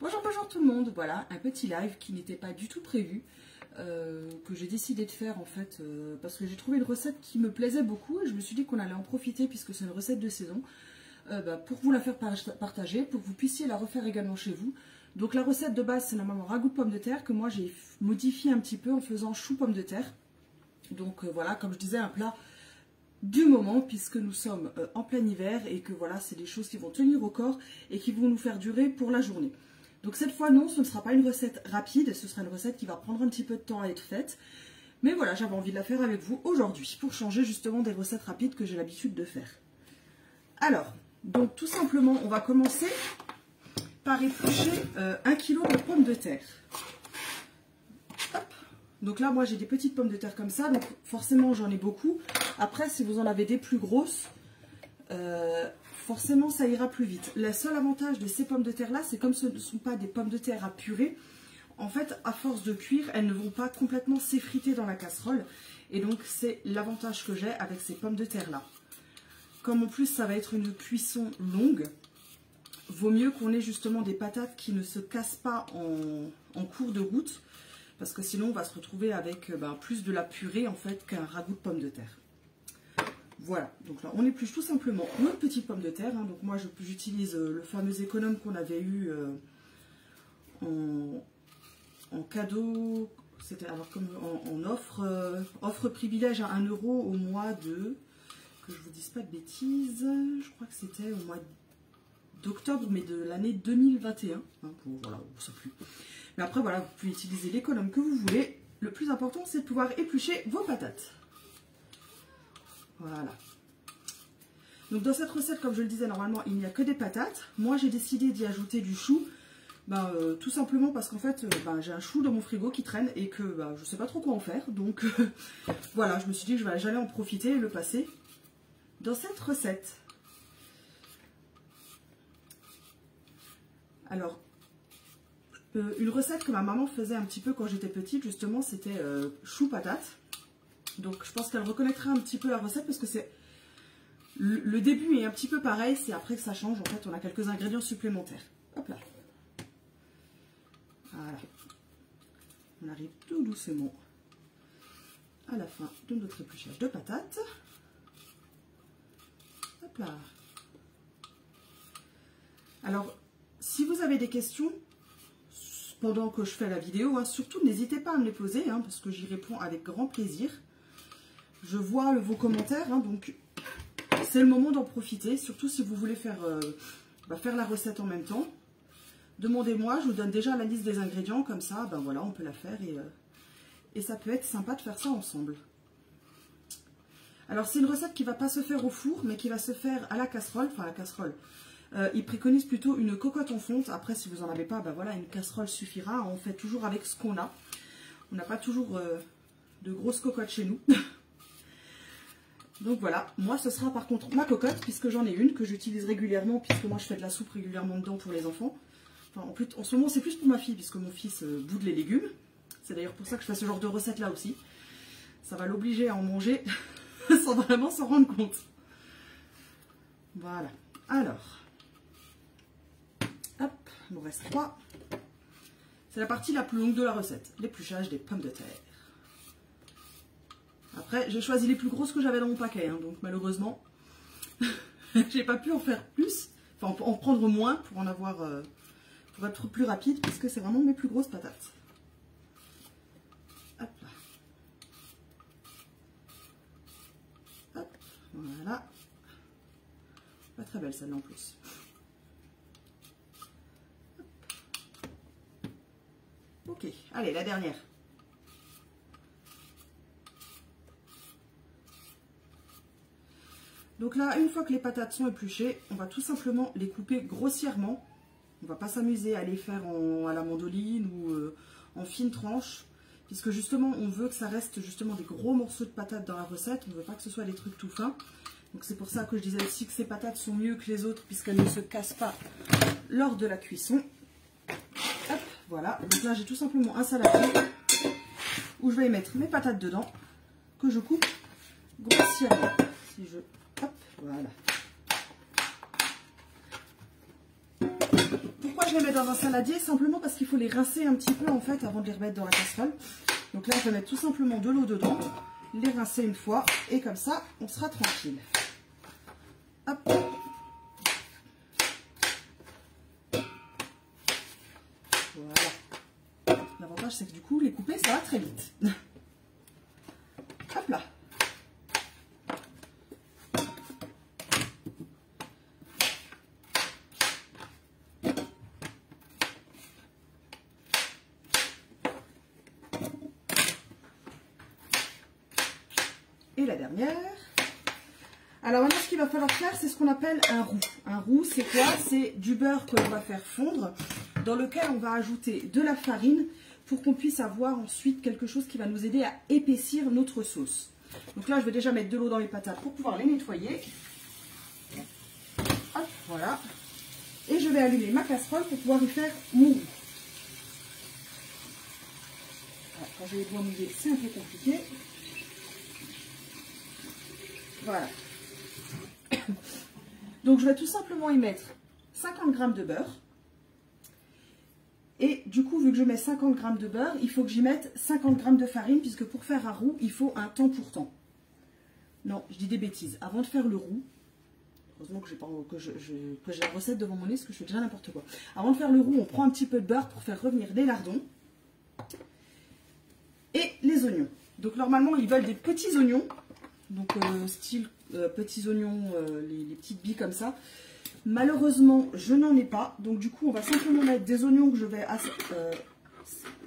Bonjour, bonjour tout le monde. Voilà, un petit live qui n'était pas du tout prévu, que j'ai décidé de faire en fait, parce que j'ai trouvé une recette qui me plaisait beaucoup et je me suis dit qu'on allait en profiter puisque c'est une recette de saison, pour vous la faire partager, pour que vous puissiez la refaire également chez vous. Donc la recette de base, c'est normalement ragoût de pommes de terre que moi j'ai modifié un petit peu en faisant chou pommes de terre. Donc voilà, comme je disais, un plat du moment puisque nous sommes en plein hiver et que voilà, c'est des choses qui vont tenir au corps et qui vont nous faire durer pour la journée. Donc cette fois non, ce ne sera pas une recette rapide, ce sera une recette qui va prendre un petit peu de temps à être faite. Mais voilà, j'avais envie de la faire avec vous aujourd'hui pour changer justement des recettes rapides que j'ai l'habitude de faire. Alors, donc tout simplement, on va commencer par éplucher 1 kg de pommes de terre. Hop. Donc là, moi j'ai des petites pommes de terre comme ça, donc forcément j'en ai beaucoup. Après, si vous en avez des plus grosses, forcément ça ira plus vite. Le seul avantage de ces pommes de terre là, c'est comme ce ne sont pas des pommes de terre à purée, en fait à force de cuire, elles ne vont pas complètement s'effriter dans la casserole. Et donc c'est l'avantage que j'ai avec ces pommes de terre là. Comme en plus ça va être une cuisson longue, vaut mieux qu'on ait justement des patates qui ne se cassent pas en cours de route, parce que sinon on va se retrouver avec plus de la purée en fait qu'un ragoût de pommes de terre. Voilà, donc là on épluche tout simplement notre petite pomme de terre, hein. Donc moi j'utilise le fameux économe qu'on avait eu en cadeau, c'était alors comme en offre privilège à 1 € au mois de, que je vous dise pas de bêtises, je crois que c'était au mois d'octobre mais de l'année 2021, hein, voilà, on ne sait plus. Mais après voilà, vous pouvez utiliser l'économe que vous voulez, le plus important c'est de pouvoir éplucher vos patates. Voilà. Donc dans cette recette, comme je le disais, normalement il n'y a que des patates. Moi j'ai décidé d'y ajouter du chou, tout simplement parce qu'en fait j'ai un chou dans mon frigo qui traîne et que je ne sais pas trop quoi en faire. Donc voilà, je me suis dit que j'allais en profiter et le passer dans cette recette. Alors, une recette que ma maman faisait un petit peu quand j'étais petite, justement, c'était chou patate. Donc je pense qu'elle reconnaîtra un petit peu la recette parce que c'est le début est un petit peu pareil, c'est après que ça change. En fait, on a quelques ingrédients supplémentaires. Hop là. Voilà. On arrive tout doucement à la fin de notre épluchage de patates. Hop là. Alors, si vous avez des questions pendant que je fais la vidéo, hein, surtout n'hésitez pas à me les poser, hein, parce que j'y réponds avec grand plaisir. Je vois vos commentaires, hein, donc c'est le moment d'en profiter, surtout si vous voulez faire la recette en même temps. Demandez-moi, je vous donne déjà la liste des ingrédients, comme ça, voilà, on peut la faire et ça peut être sympa de faire ça ensemble. Alors c'est une recette qui ne va pas se faire au four, mais qui va se faire à la casserole, enfin à la casserole. Ils préconisent plutôt une cocotte en fonte. Après, si vous n'en avez pas, voilà, une casserole suffira. On fait toujours avec ce qu'on a. On n'a pas toujours de grosses cocottes chez nous. Donc voilà, moi ce sera par contre ma cocotte, puisque j'en ai une que j'utilise régulièrement, puisque moi je fais de la soupe régulièrement dedans pour les enfants. Enfin, en ce moment c'est plus pour ma fille, puisque mon fils boude les légumes. C'est d'ailleurs pour ça que je fais ce genre de recette là aussi. Ça va l'obliger à en manger sans vraiment s'en rendre compte. Voilà, alors, hop, il nous reste 3. C'est la partie la plus longue de la recette, l'épluchage des pommes de terre. Après, j'ai choisi les plus grosses que j'avais dans mon paquet, hein, donc malheureusement, j'ai pas pu en faire plus, enfin en prendre moins pour en avoir, pour être plus rapide, puisque c'est vraiment mes plus grosses patates. Hop là. Hop, voilà. Pas très belle celle-là en plus. Hop. Ok, allez, la dernière. Donc là, une fois que les patates sont épluchées, on va tout simplement les couper grossièrement. On ne va pas s'amuser à les faire à la mandoline ou en fines tranches, puisque justement, on veut que ça reste justement des gros morceaux de patates dans la recette. On ne veut pas que ce soit des trucs tout fins. Donc c'est pour ça que je disais aussi que ces patates sont mieux que les autres, puisqu'elles ne se cassent pas lors de la cuisson. Hop, voilà. Donc là, j'ai tout simplement un saladier où je vais mettre mes patates dedans, que je coupe grossièrement. Si je... Hop, voilà. Pourquoi je les mets dans un saladier simplement parce qu'il faut les rincer un petit peu en fait avant de les remettre dans la casserole. Donc là, je vais mettre tout simplement de l'eau dedans, les rincer une fois et comme ça, on sera tranquille. Hop. Voilà. L'avantage, c'est que du coup, les couper, ça va très vite. Hop là. Et la dernière. Alors maintenant, ce qu'il va falloir faire, c'est ce qu'on appelle un roux. Un roux, c'est quoi? C'est du beurre que l'on va faire fondre, dans lequel on va ajouter de la farine pour qu'on puisse avoir ensuite quelque chose qui va nous aider à épaissir notre sauce. Donc là, je vais déjà mettre de l'eau dans les patates pour pouvoir les nettoyer. Hop, voilà. Et je vais allumer ma casserole pour pouvoir y faire mon roux. Alors, quand j'ai les doigts mouillés, c'est un peu compliqué. Voilà. Donc je vais tout simplement y mettre 50 g de beurre. Et du coup, vu que je mets 50 g de beurre, il faut que j'y mette 50 g de farine, puisque pour faire un roux, il faut un temps pour temps. Non, je dis des bêtises. Avant de faire le roux, heureusement que j'ai la recette devant mon nez, parce que je fais déjà n'importe quoi. Avant de faire le roux, on prend un petit peu de beurre pour faire revenir des lardons. Et les oignons. Donc normalement, ils veulent des petits oignons. Donc style petits oignons, les petites billes comme ça. Malheureusement, je n'en ai pas. Donc du coup, on va simplement mettre des oignons que je vais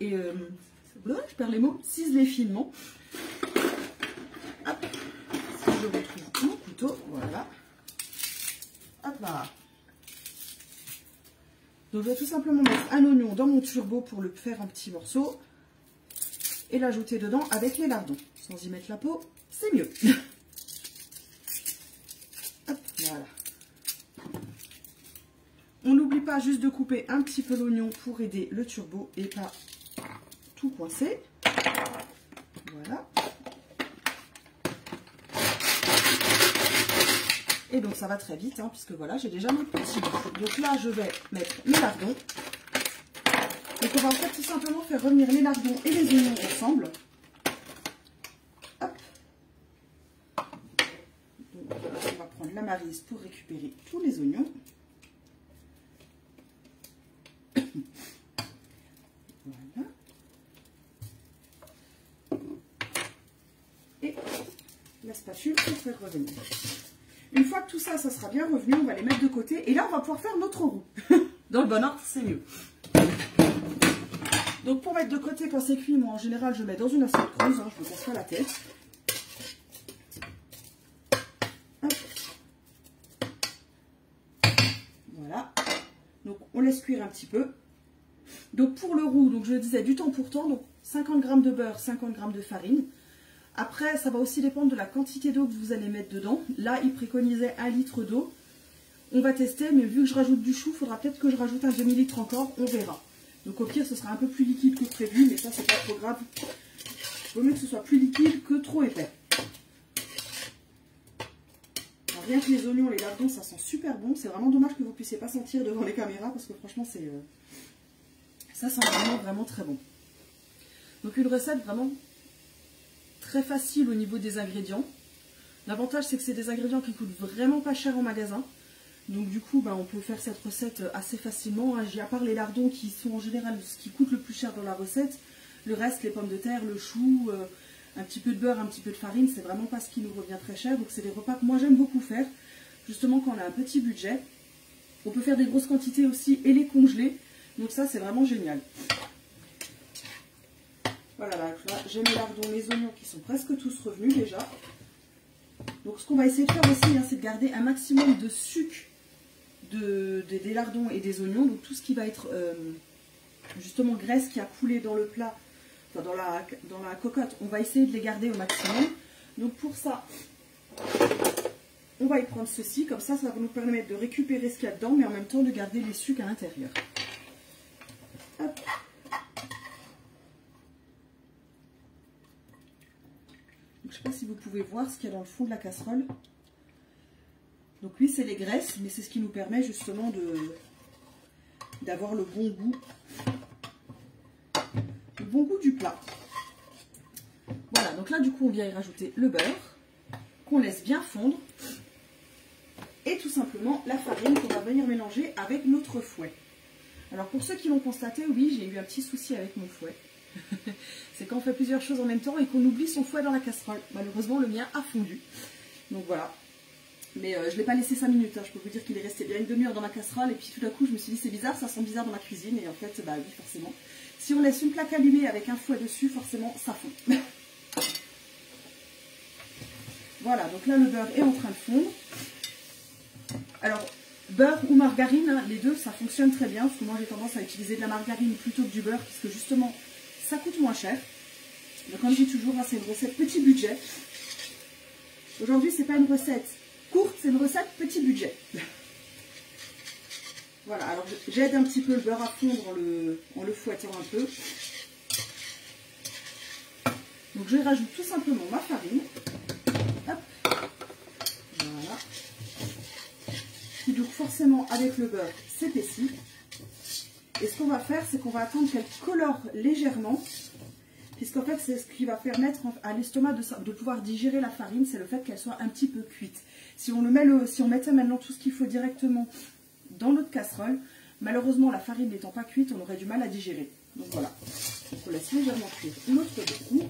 je perds les mots, ciseler finement. Hop, si je retrouve mon couteau, voilà. Hop là. Donc je vais tout simplement mettre un oignon dans mon turbo pour le faire en petits morceaux. Et l'ajouter dedans avec les lardons. Sans y mettre la peau, c'est mieux. Hop, voilà. On n'oublie pas juste de couper un petit peu l'oignon pour aider le turbo et pas tout coincer. Voilà. Et donc ça va très vite, hein, puisque voilà, j'ai déjà mes petits bouts. Donc là, je vais mettre mes lardons. Donc on va en fait tout simplement faire revenir les lardons et les oignons ensemble. Hop. Donc on va prendre la maryse pour récupérer tous les oignons. Voilà. Et la spatule pour faire revenir. Une fois que tout ça, ça sera bien revenu, on va les mettre de côté. Et là, on va pouvoir faire notre roux. Dans le bon ordre, c'est mieux. Donc pour mettre de côté quand c'est cuit, moi en général je mets dans une assiette creuse, hein, je ne me casse pas la tête. Hop. Voilà. Donc on laisse cuire un petit peu. Donc pour le roux, donc je le disais du temps pour temps, donc 50 g de beurre, 50 g de farine. Après ça va aussi dépendre de la quantité d'eau que vous allez mettre dedans. Là il préconisait 1 litre d'eau. On va tester, mais vu que je rajoute du chou, il faudra peut-être que je rajoute un demi-litre encore, on verra. Donc au pire, ce sera un peu plus liquide que prévu, mais ça, c'est pas trop grave. Il vaut mieux que ce soit plus liquide que trop épais. Alors, rien que les oignons, les lardons, ça sent super bon. C'est vraiment dommage que vous ne puissiez pas sentir devant les caméras, parce que franchement, ça sent vraiment, vraiment très bon. Donc une recette vraiment très facile au niveau des ingrédients. L'avantage, c'est que c'est des ingrédients qui coûtent vraiment pas cher en magasin. Donc du coup, on peut faire cette recette assez facilement. À part les lardons qui sont en général ce qui coûte le plus cher dans la recette, le reste, les pommes de terre, le chou, un petit peu de beurre, un petit peu de farine, c'est vraiment pas ce qui nous revient très cher. Donc c'est des repas que moi j'aime beaucoup faire, justement quand on a un petit budget. On peut faire des grosses quantités aussi et les congeler. Donc ça, c'est vraiment génial. Voilà, là j'ai mes lardons, mes oignons qui sont presque tous revenus déjà. Donc ce qu'on va essayer de faire aussi, c'est de garder un maximum de sucre des lardons et des oignons. Donc tout ce qui va être justement graisse qui a coulé dans le plat, enfin dans la cocotte, on va essayer de les garder au maximum. Donc pour ça, on va y prendre ceci, comme ça, ça va nous permettre de récupérer ce qu'il y a dedans, mais en même temps de garder les sucres à l'intérieur. Hop. Je ne sais pas si vous pouvez voir ce qu'il y a dans le fond de la casserole. Donc oui, c'est les graisses, mais c'est ce qui nous permet justement d'avoir le bon goût du plat. Voilà, donc là du coup on vient y rajouter le beurre qu'on laisse bien fondre et tout simplement la farine qu'on va venir mélanger avec notre fouet. Alors pour ceux qui l'ont constaté, oui, j'ai eu un petit souci avec mon fouet. C'est quand on fait plusieurs choses en même temps et qu'on oublie son fouet dans la casserole. Malheureusement le mien a fondu. Donc voilà. Mais je ne l'ai pas laissé 5 minutes, hein. Je peux vous dire qu'il est resté bien une demi-heure dans ma casserole et puis tout d'un coup je me suis dit c'est bizarre, ça sent bizarre dans ma cuisine et en fait bah oui forcément. Si on laisse une plaque allumée avec un fouet dessus, forcément ça fond. Voilà, donc là le beurre est en train de fondre. Alors beurre ou margarine, hein, les deux ça fonctionne très bien parce que moi j'ai tendance à utiliser de la margarine plutôt que du beurre puisque justement ça coûte moins cher. Donc comme je dis toujours, hein, c'est une recette petit budget. Aujourd'hui c'est pas une recette courte, c'est une recette petit budget. Voilà, alors j'aide un petit peu le beurre à fondre en le fouettant un peu. Donc je rajoute tout simplement ma farine. Hop. Voilà. Qui donc forcément avec le beurre s'épaissit. Et ce qu'on va faire, c'est qu'on va attendre qu'elle colore légèrement. Puisqu'en fait, c'est ce qui va permettre à l'estomac de pouvoir digérer la farine, c'est le fait qu'elle soit un petit peu cuite. Si on mettait maintenant tout ce qu'il faut directement dans notre casserole, malheureusement, la farine n'étant pas cuite, on aurait du mal à digérer. Donc voilà, on laisse légèrement cuire notre roux.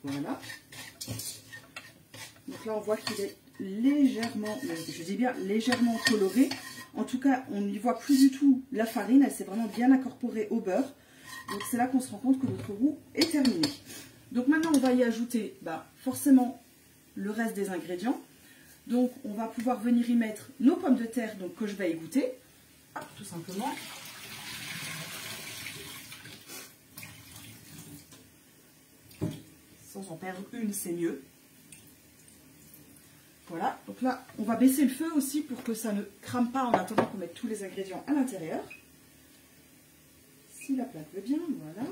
Voilà. Donc là, on voit qu'il est légèrement, je dis bien légèrement coloré. En tout cas, on n'y voit plus du tout la farine, elle s'est vraiment bien incorporée au beurre. Donc c'est là qu'on se rend compte que notre roux est terminé. Donc maintenant, on va y ajouter forcément le reste des ingrédients. Donc on va pouvoir venir y mettre nos pommes de terre donc, que je vais égoutter. Hop, tout simplement. Sans en perdre une, c'est mieux. Voilà, donc là, on va baisser le feu aussi pour que ça ne crame pas en attendant qu'on mette tous les ingrédients à l'intérieur. Si la plaque veut bien, voilà.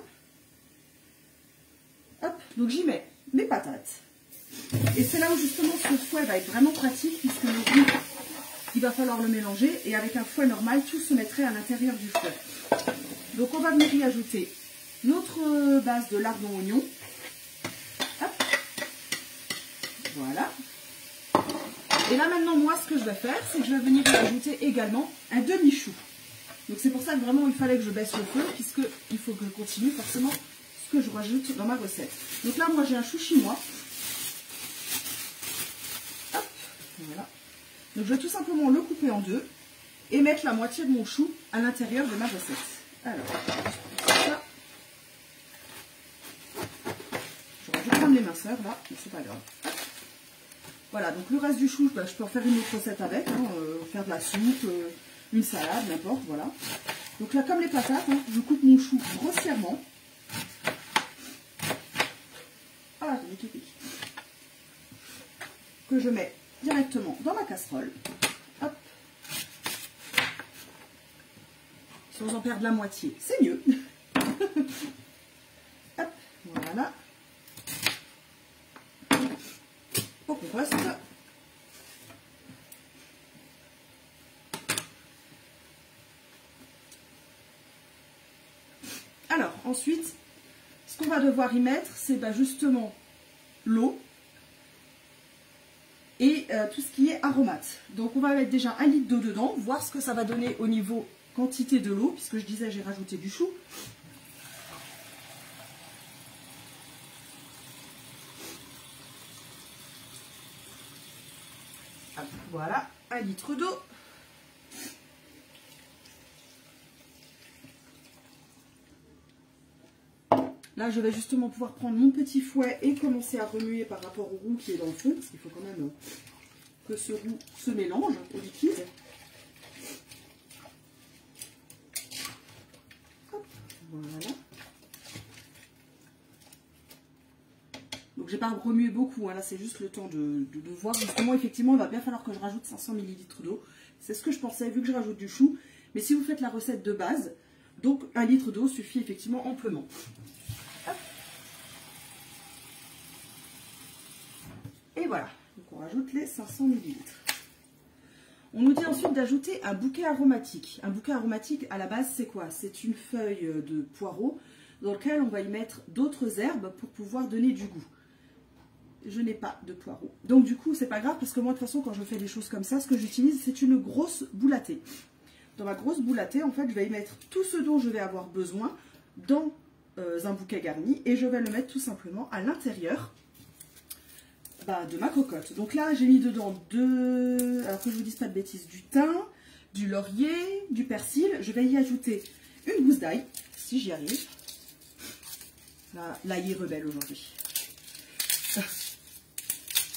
Hop, donc j'y mets mes patates. Et c'est là où justement ce fouet va être vraiment pratique puisque le roux, il va falloir le mélanger et avec un fouet normal, tout se mettrait à l'intérieur du fouet. Donc on va venir y ajouter notre base de lardon-oignon. Hop, voilà. Et là maintenant, moi, ce que je vais faire, c'est que je vais venir y ajouter également un demi-chou. Donc c'est pour ça que vraiment, il fallait que je baisse le feu, puisqu'il faut que je continue forcément ce que je rajoute dans ma recette. Donc là, moi, j'ai un chou chinois. Hop, voilà. Donc je vais tout simplement le couper en deux et mettre la moitié de mon chou à l'intérieur de ma recette. Alors, ça. J'aurais dû prendre l'éminceur là, mais c'est pas grave. Voilà, donc le reste du chou, je peux en faire une autre recette avec, hein, faire de la soupe, une salade, n'importe, voilà. Donc là, comme les patates, hein, je coupe mon chou grossièrement. Voilà, que je mets directement dans ma casserole. Hop. Si on en perd la moitié, c'est mieux. Hop, voilà. Pour qu'on reste. Alors, ensuite, ce qu'on va devoir y mettre, c'est justement l'eau et tout ce qui est aromate. Donc, on va mettre déjà 1 litre d'eau dedans, voir ce que ça va donner au niveau quantité de l'eau, puisque je disais, j'ai rajouté du chou. Voilà, 1 litre d'eau. Là, je vais justement pouvoir prendre mon petit fouet et commencer à remuer par rapport au roux qui est dans le fond, parce qu'il faut quand même que ce roux se mélange au liquide. Hop, voilà. Donc, j'ai pas remué beaucoup, hein. Là, c'est juste le temps de voir. Justement, effectivement, il va bien falloir que je rajoute 500 ml d'eau. C'est ce que je pensais, vu que je rajoute du chou. Mais si vous faites la recette de base, donc 1 litre d'eau suffit effectivement amplement. Hop. voilà, donc on rajoute les 500 ml. On nous dit ensuite d'ajouter un bouquet aromatique. Un bouquet aromatique, à la base, c'est quoi? C'est une feuille de poireau dans lequel on va y mettre d'autres herbes pour pouvoir donner du goût. Je n'ai pas de poireau. Donc du coup, c'est pas grave parce que moi, de toute façon, quand je fais des choses comme ça, ce que j'utilise, c'est une grosse boule à thé. Dans ma grosse boule à thé, en fait, je vais y mettre tout ce dont je vais avoir besoin dans un bouquet garni et je vais le mettre tout simplement à l'intérieur de ma cocotte. Donc là, j'ai mis dedans alors que je vous dise pas de bêtises, du thym, du laurier, du persil. Je vais y ajouter une gousse d'ail, si j'y arrive. Là, l'ail est rebelle aujourd'hui.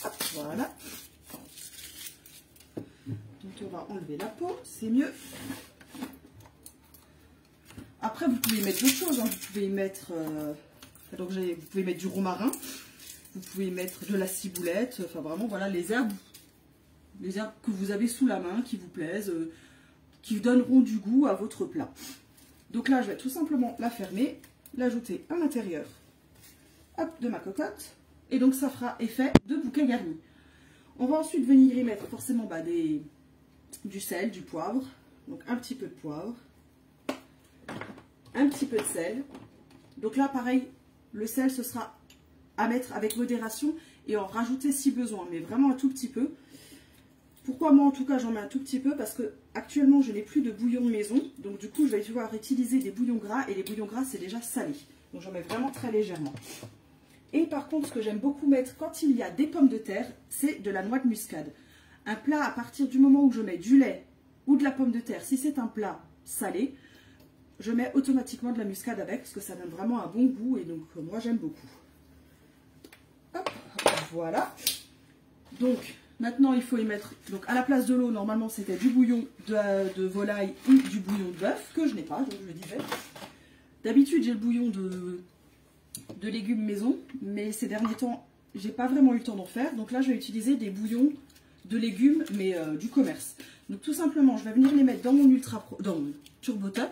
Hop, voilà. Donc on va enlever la peau, c'est mieux. Après, vous pouvez y mettre d'autres choses. Hein. Vous pouvez y mettre, vous pouvez mettre du romarin. Vous pouvez y mettre de la ciboulette. Enfin, vraiment, voilà, les herbes que vous avez sous la main, qui vous plaisent, qui donneront du goût à votre plat. Donc là, je vais tout simplement la fermer, l'ajouter à l'intérieur de ma cocotte. Et donc, ça fera effet de bouquet garni. On va ensuite venir y mettre forcément du sel, du poivre. Donc, un petit peu de poivre. Un petit peu de sel. Donc là, pareil, le sel, ce sera à mettre avec modération et en rajouter si besoin, mais vraiment un tout petit peu. Pourquoi moi, en tout cas, j'en mets un tout petit peu? Parce que actuellement, je n'ai plus de bouillon maison. Donc du coup, je vais devoir utiliser des bouillons gras et les bouillons gras, c'est déjà salé. Donc j'en mets vraiment très légèrement. Et par contre, ce que j'aime beaucoup mettre quand il y a des pommes de terre, c'est de la noix de muscade. Un plat, à partir du moment où je mets du lait ou de la pomme de terre, si c'est un plat salé, je mets automatiquement de la muscade avec parce que ça donne vraiment un bon goût et donc moi j'aime beaucoup. Hop, voilà. Donc maintenant il faut y mettre, donc à la place de l'eau, normalement c'était du bouillon de volaille ou du bouillon de bœuf que je n'ai pas, donc je le disais. D'habitude j'ai le bouillon de légumes maison, mais ces derniers temps j'ai pas vraiment eu le temps d'en faire. Donc là je vais utiliser des bouillons de légumes mais du commerce. Donc tout simplement je vais venir les mettre dans mon dans mon Turbo Top.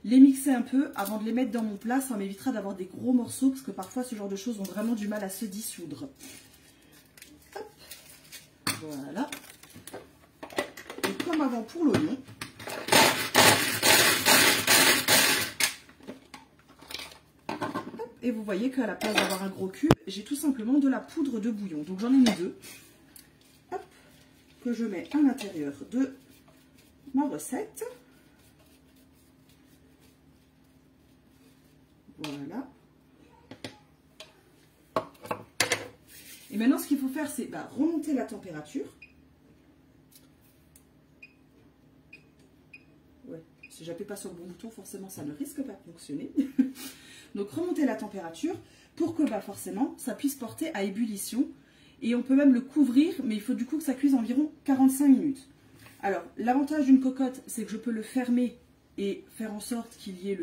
Les mixer un peu avant de les mettre dans mon plat, ça m'évitera d'avoir des gros morceaux parce que parfois ce genre de choses ont vraiment du mal à se dissoudre. Hop. Voilà. Et comme avant pour l'oignon. Et vous voyez qu'à la place d'avoir un gros cube, j'ai tout simplement de la poudre de bouillon. Donc j'en ai mis deux. Hop. Que je mets à l'intérieur de ma recette. Voilà. Et maintenant, ce qu'il faut faire, c'est remonter la température. Ouais, si j'appuie pas sur le bon bouton, forcément, ça ne risque pas de fonctionner. Donc, remonter la température pour que forcément, ça puisse porter à ébullition. Et on peut même le couvrir, mais il faut du coup que ça cuise environ 45 minutes. Alors, l'avantage d'une cocotte, c'est que je peux le fermer et faire en sorte qu'il y ait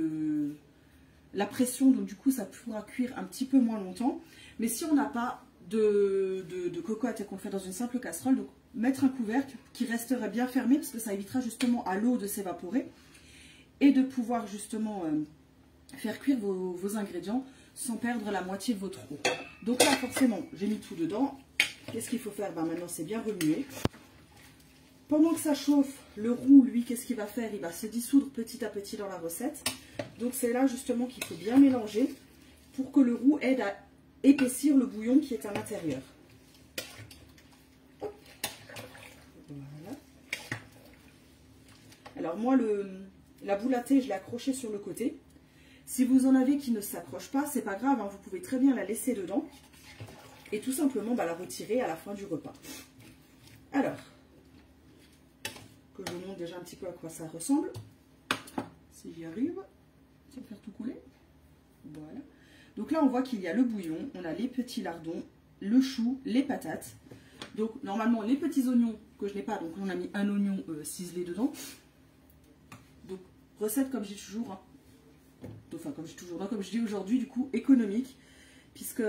la pression, donc du coup ça pourra cuire un petit peu moins longtemps. Mais si on n'a pas de cocotte et qu'on le fait dans une simple casserole, donc mettre un couvercle qui resterait bien fermé parce que ça évitera justement à l'eau de s'évaporer et de pouvoir justement faire cuire vos ingrédients sans perdre la moitié de votre eau. Donc là forcément j'ai mis tout dedans. Qu'est-ce qu'il faut faire? Maintenant c'est bien remuer. Pendant que ça chauffe, le roux, lui, qu'est-ce qu'il va faire? Il va se dissoudre petit à petit dans la recette. Donc c'est là justement qu'il faut bien mélanger pour que le roux aide à épaissir le bouillon qui est à l'intérieur. Voilà. Alors moi, la boule à thé, je l'ai accrochée sur le côté. Si vous en avez qui ne s'accroche pas, c'est pas grave, hein, vous pouvez très bien la laisser dedans et tout simplement la retirer à la fin du repas. Alors, que je vous montre déjà un petit peu à quoi ça ressemble. Si j'y arrive, ça va faire tout couler. Voilà. Donc là, on voit qu'il y a le bouillon, on a les petits lardons, le chou, les patates. Donc normalement, les petits oignons que je n'ai pas, donc on a mis un oignon ciselé dedans. Donc recette comme j'ai toujours, hein. Enfin comme j'ai toujours, non, comme je dis aujourd'hui, du coup économique, puisque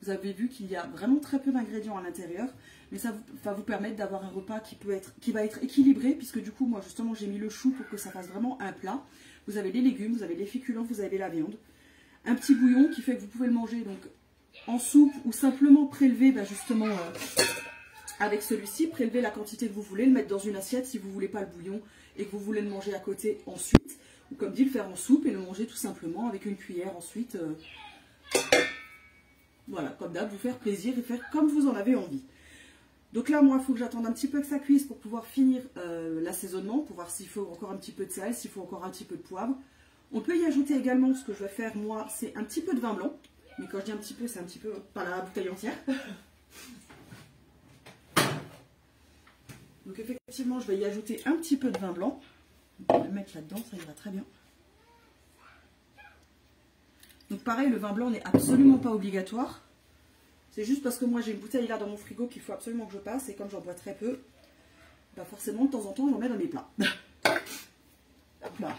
vous avez vu qu'il y a vraiment très peu d'ingrédients à l'intérieur, mais ça va vous permettre d'avoir un repas qui va être équilibré, puisque du coup moi justement j'ai mis le chou pour que ça fasse vraiment un plat. Vous avez les légumes, vous avez les féculents, vous avez la viande, un petit bouillon qui fait que vous pouvez le manger donc en soupe ou simplement prélever justement avec celui-ci, prélever la quantité que vous voulez, le mettre dans une assiette si vous ne voulez pas le bouillon et que vous voulez le manger à côté ensuite. Ou comme dit, le faire en soupe et le manger tout simplement avec une cuillère ensuite. Voilà, comme d'hab, vous faire plaisir et faire comme vous en avez envie. Donc là, moi, il faut que j'attende un petit peu que ça cuise pour pouvoir finir l'assaisonnement, pour voir s'il faut encore un petit peu de sel, s'il faut encore un petit peu de poivre. On peut y ajouter également, ce que je vais faire, moi, c'est un petit peu de vin blanc. Mais quand je dis un petit peu, c'est un petit peu, pas la bouteille entière. Donc effectivement, je vais y ajouter un petit peu de vin blanc. On va le mettre là-dedans, ça ira très bien. Donc pareil, le vin blanc n'est absolument pas obligatoire. C'est juste parce que moi j'ai une bouteille là dans mon frigo qu'il faut absolument que je passe. Et comme j'en bois très peu, forcément de temps en temps j'en mets dans mes plats. Hop là.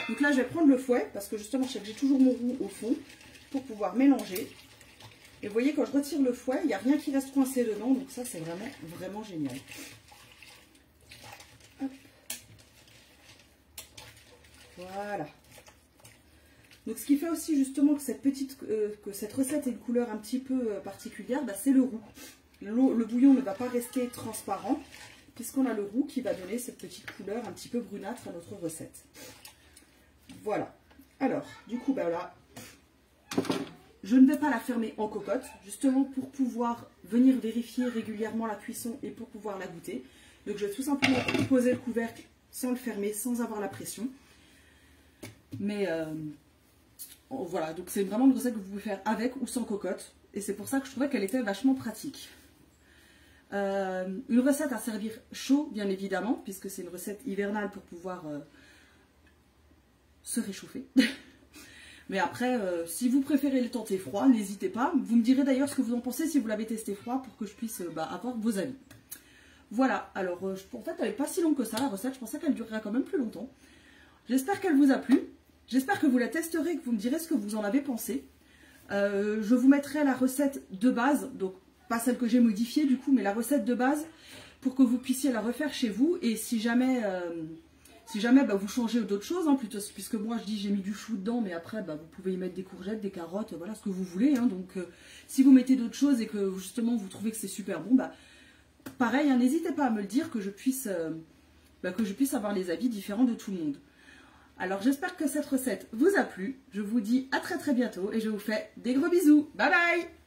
Donc là je vais prendre le fouet parce que justement je sais que j'ai toujours mon roux au fond pour pouvoir mélanger. Et vous voyez, quand je retire le fouet, il n'y a rien qui reste coincé dedans. Donc ça c'est vraiment, vraiment génial. Hop. Voilà. Donc ce qui fait aussi justement que cette recette ait une couleur un petit peu particulière, c'est le roux. Le bouillon ne va pas rester transparent puisqu'on a le roux qui va donner cette petite couleur un petit peu brunâtre à notre recette. Voilà. Alors, du coup, là, je ne vais pas la fermer en cocotte, justement pour pouvoir venir vérifier régulièrement la cuisson et pour pouvoir la goûter. Donc je vais tout simplement poser le couvercle sans le fermer, sans avoir la pression. Mais voilà, donc c'est vraiment une recette que vous pouvez faire avec ou sans cocotte. Et c'est pour ça que je trouvais qu'elle était vachement pratique. Une recette à servir chaud, bien évidemment, puisque c'est une recette hivernale pour pouvoir se réchauffer. Mais après, si vous préférez le tenter froid, n'hésitez pas. Vous me direz d'ailleurs ce que vous en pensez si vous l'avez testé froid pour que je puisse avoir vos avis. Voilà, alors en fait elle n'est pas si longue que ça la recette, je pensais qu'elle durerait quand même plus longtemps. J'espère qu'elle vous a plu. J'espère que vous la testerez et que vous me direz ce que vous en avez pensé. Je vous mettrai la recette de base, donc pas celle que j'ai modifiée du coup, mais la recette de base pour que vous puissiez la refaire chez vous. Et si jamais, vous changez d'autres choses, hein, plutôt, puisque moi je dis j'ai mis du chou dedans, mais après vous pouvez y mettre des courgettes, des carottes, voilà ce que vous voulez. Hein, donc si vous mettez d'autres choses et que justement vous trouvez que c'est super bon, pareil, hein, n'hésitez pas à me le dire que je puisse avoir les avis différents de tout le monde. Alors j'espère que cette recette vous a plu. Je vous dis à très très bientôt et je vous fais des gros bisous. Bye bye!